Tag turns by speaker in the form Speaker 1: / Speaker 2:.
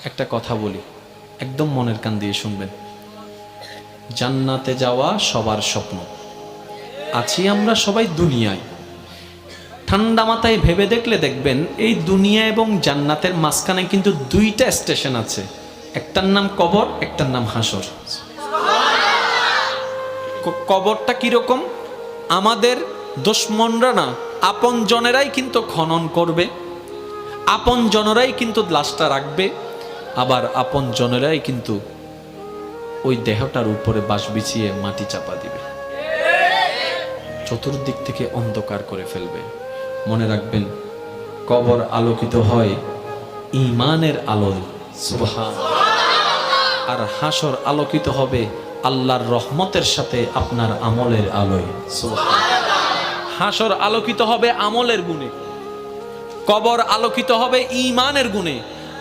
Speaker 1: একটা কথা বলি, একদম মনের কান দিয়ে শুনবেন। জান্নাতে যাওয়া সবার স্বপ্ন। আছি আমরা সবাই দুনিয়ায়। ঠান্ডা মাথায় ভেবে দেখলে দেখবেন এই দুনিয়া এবং জান্নাতের মাঝখানে কিন্তু দুইটা স্টেশন আছে, একটার নাম কবর, একটার নাম হাসর। কবরটা কিরকম? আমাদের দুশমনরা না, আপন জনেরাই কিন্তু খনন করবে, আপন জনেরাই কিন্তু লাশটা রাখবে, আবার আপন জনেরাই কিন্তু ওই দেহটার উপরে বাঁশ বিছিয়ে মাটি চাপা দিবে, চতুর্দিক থেকে অন্ধকার করে ফেলবে। মনে রাখবেন, কবর আলোকিত হয় ঈমানের আলোয়, সুবহানাল্লাহ। আর হাসর আলোকিত হবে আল্লাহর রহমতের সাথে আপনার আমলের আলোয়, সুবহানাল্লাহ। হাসর আলোকিত হবে আমলের গুণে, কবর আলোকিত হবে ঈমানের গুণে।